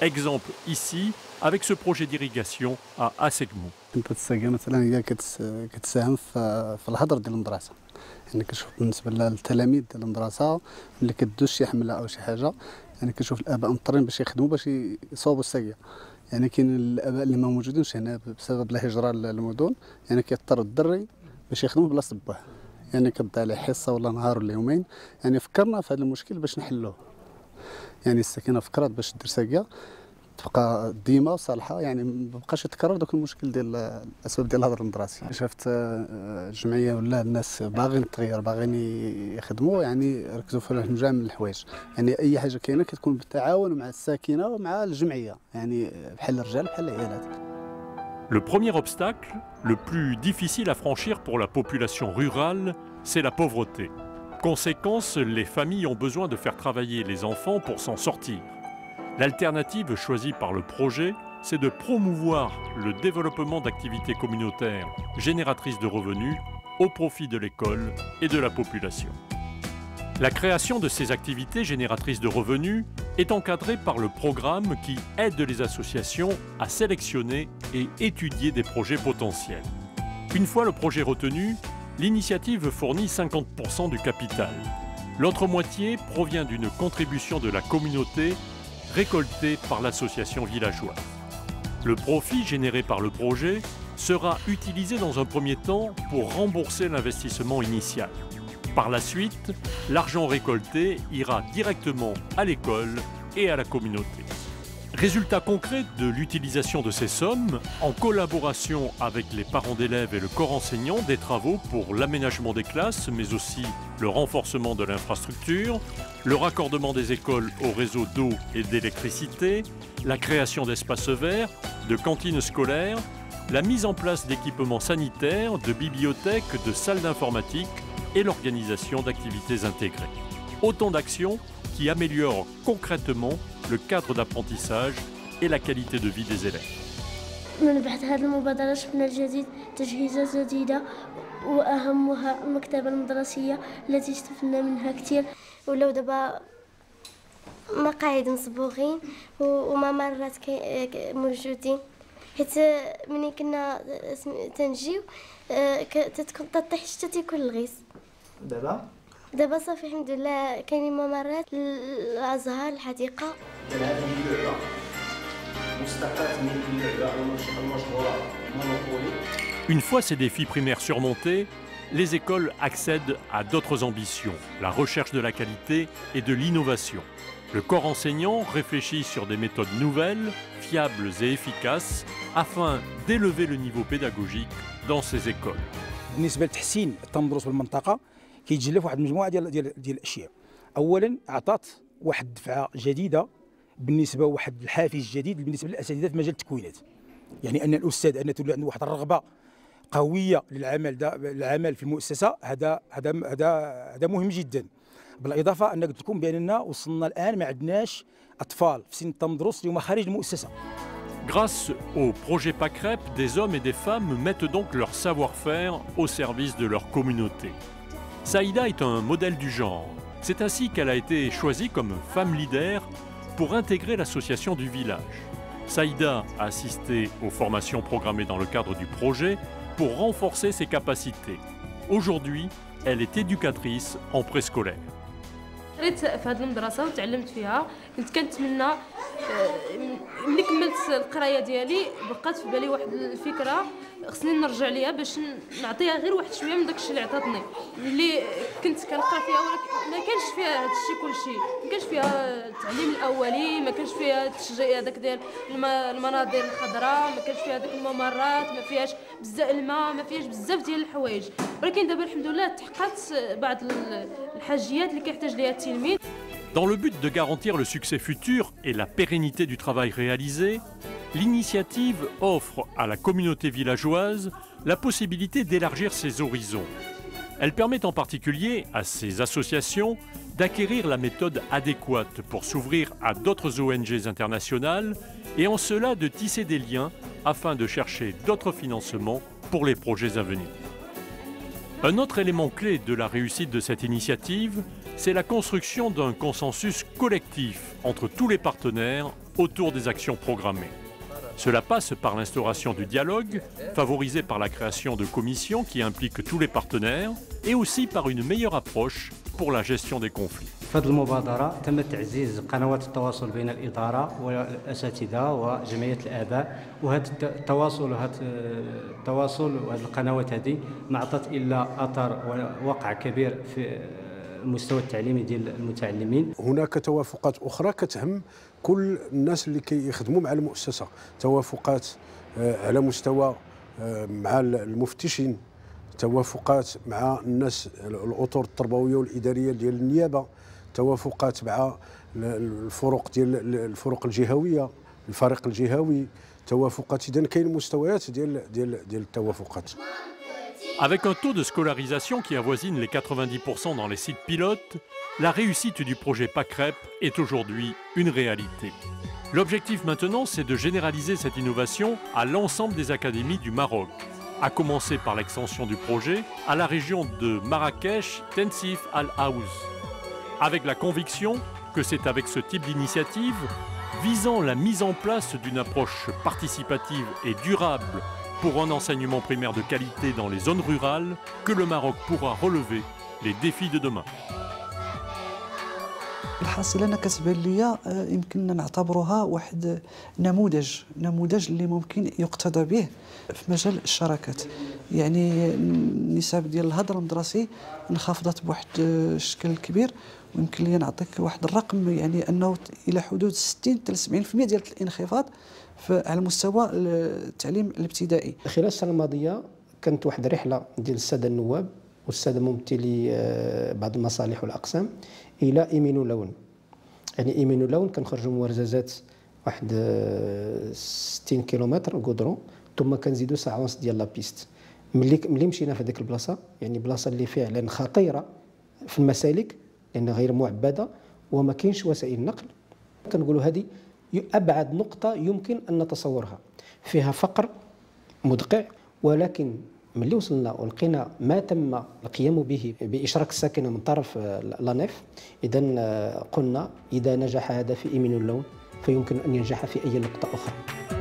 Exemple ici avec ce projet d'irrigation à Assegmou. كنت الساقية مثلا هي كتساهم في الهدر ديال المدرسة. يعني كنشوف بالنسبة للتلاميذ ديال المدرسة ملي كدوز شي حملة أو شي حاجة، يعني كنشوف الآباء مضطرين باش يخدموا باش يصوبوا الساقية. يعني كاين الآباء اللي ما موجودينش هنا بسبب الهجرة للمدن، يعني كيضطر الدري باش يخدموا بلاصة باه. يعني كتضيع عليه حصة ولا نهار ولا يومين. يعني فكرنا في هذا المشكل باش نحلوه. يعني السكينة فكرت باش دير ساقية تبقى ديما صالحه، يعني ما بقاش يتكرر داك المشكل ديال الاسباب ديال الهدر المدرسي. شفت الجمعيه ولا الناس باغيين التغيير، باغيين يخدموا، يعني ركزوا في مجموعه من الحوايج. يعني اي حاجه كاينه كتكون بالتعاون مع الساكنه ومع الجمعيه، يعني بحال الرجال بحال العائلات. Le premier obstacle, le plus difficile à franchir pour la population rurale, c'est la pauvreté. Conséquence, les familles ont besoin de faire travailler les enfants pour s'en sortir. L'alternative choisie par le projet, c'est de promouvoir le développement d'activités communautaires génératrices de revenus au profit de l'école et de la population. La création de ces activités génératrices de revenus est encadrée par le programme qui aide les associations à sélectionner et étudier des projets potentiels. Une fois le projet retenu, l'initiative fournit 50% du capital. L'autre moitié provient d'une contribution de la communauté récoltée par l'association villageoise. Le profit généré par le projet sera utilisé dans un premier temps pour rembourser l'investissement initial. Par la suite, l'argent récolté ira directement à l'école et à la communauté. Résultat concret de l'utilisation de ces sommes, en collaboration avec les parents d'élèves et le corps enseignant, des travaux pour l'aménagement des classes, mais aussi le renforcement de l'infrastructure, le raccordement des écoles au réseau d'eau et d'électricité, la création d'espaces verts, de cantines scolaires, la mise en place d'équipements sanitaires, de bibliothèques, de salles d'informatique et l'organisation d'activités intégrées. Autant d'actions qui améliorent concrètement le cadre d'apprentissage et la qualité de vie des élèves. من بعد هذه المبادرة شفنا الجديد تجهيزات جديدة وأهمها المكتبة المدرسية التي استفدنا منها كثير. ولاو دابا مقاعد مصبوغين وممرات موجودين، حيت ملي كنا تنجيو تطيح الشتا تيكون الغيس. دابا صافي الحمد لله كاينين ممرات الازهار الحديقه. Une fois ces défis primaires surmontés, les écoles accèdent à d'autres ambitions, la recherche de la qualité et de l'innovation. Le corps enseignant réfléchit sur des méthodes nouvelles, fiables et efficaces afin d'élever le niveau pédagogique dans ces écoles. بالنسبه لتحسين التمدرس بالمنطقه كيتجلى في واحد المجموعه ديال الاشياء. اولا اعطات واحد الدفعه جديده بالنسبه واحد الحافز جديد بالنسبه للاساتذه في مجال التكوينات. يعني ان الاستاذ ان تولي عنده واحد الرغبه قويه للعمل في المؤسسه، هذا مهم جدا. بالاضافه انك تكون باننا وصلنا الان ما عندناش اطفال في سن التمدرس اللي هما خارج المؤسسه. Grâce au projet PACREP, des hommes et des femmes mettent donc leur savoir-faire au service de leur communauté. Saïda est un modèle du genre. C'est ainsi qu'elle a été choisie comme femme leader pour intégrer l'association du village. Saïda a assisté aux formations programmées dans le cadre du projet pour renforcer ses capacités. Aujourd'hui, elle est éducatrice en préscolaire. قريت في هذه المدرسة وتعلمت فيها. كنت كنتمنى ملي كملت القراية ديالي بقات في بالي واحد الفكرة خصني نرجع ليها باش نعطيها غير واحد شوية من داكشي اللي عطاتني، اللي كنت كنقرا فيها ولكن ما كانش فيها هادشي كلشي. ما كانش فيها التعليم الأولي، ما كانش فيها التشجيع هذاك ديال المناظر الخضراء، ما كانش فيها هذوك الممرات، ما فيهاش بزاف الماء، ما فيهاش بزاف ديال الحوايج. ولكن دابا الحمد لله تحققت بعض الحاجيات اللي كيحتاج ليها التلميذ. Dans le but de garantir le succès futur et la pérennité du travail réalisé, l'initiative offre à la communauté villageoise la possibilité d'élargir ses horizons. Elle permet en particulier à ces associations d'acquérir la méthode adéquate pour s'ouvrir à d'autres ONG internationales et en cela de tisser des liens afin de chercher d'autres financements pour les projets à venir. Un autre élément clé de la réussite de cette initiative, c'est la construction d'un consensus collectif entre tous les partenaires autour des actions programmées. Cela passe par l'instauration du dialogue, favorisé par la création de commissions qui impliquent tous les partenaires, et aussi par une meilleure approche pour la gestion des conflits. في هذه المبادرة تم تعزيز قنوات التواصل بين الإدارة والأساتذة وجمعية الآباء، وهذا التواصل وهذه القنوات هذه ما عطت إلا أثر ووقع كبير في المستوى التعليمي ديال المتعلمين. هناك توافقات أخرى كتهم كل الناس اللي كيخدموا مع المؤسسة، توافقات على مستوى مع المفتشين، توافقات مع الناس الأطر التربوية والإدارية ديال النيابة، توافقات مع الفرق الجهوية، الفريق الجهوي، توافقات. إذن كاين مستويات ديال التوافقات. Avec un taux de scolarisation qui avoisine les 90% dans les sites pilotes, la réussite du projet PACREP est aujourd'hui une réalité. L'objectif maintenant, c'est de généraliser cette innovation à l'ensemble des académies du Maroc, à commencer par l'extension du projet à la région de Marrakech, Tensif Al-Haouz, avec la conviction que c'est avec ce type d'initiative, visant la mise en place d'une approche participative et durable pour un enseignement primaire de qualité dans les zones rurales, que le Maroc pourra relever les défis de demain. الحاصل أنا كتبان ليا يمكننا نعتبرها واحد نموذج اللي ممكن يقتدى به في مجال الشراكات. يعني النسب ديال الهدر المدرسي انخفضت بواحد الشكل كبير، ويمكن لي نعطيك واحد الرقم، يعني أنه إلى حدود 60 حتى 70% ديال الانخفاض على مستوى التعليم الابتدائي. خلال السنة الماضية كانت واحد الرحلة ديال السادة النواب والسادة ممثلي بعض المصالح والأقسام إلى إيمينو لون. يعني إيمينو لون كنخرجوا مورزازات واحد 60 كيلومتر غودرون، ثم كنزيدوا ساعة ونص ديال لابيست. ملي مشينا في هذيك البلاصة، يعني بلاصة اللي فعلا خطيرة في المسالك لأنها غير معبدة وما كاينش وسائل نقل، كنقولوا هذه أبعد نقطة يمكن أن نتصورها. فيها فقر مدقع، ولكن ملي وصلنا ولقينا ما تم القيام به بإشراك الساكنة من طرف لانيف، إذن قلنا إذا نجح هذا في إيمينو اللون فيمكن أن ينجح في أي نقطة أخرى.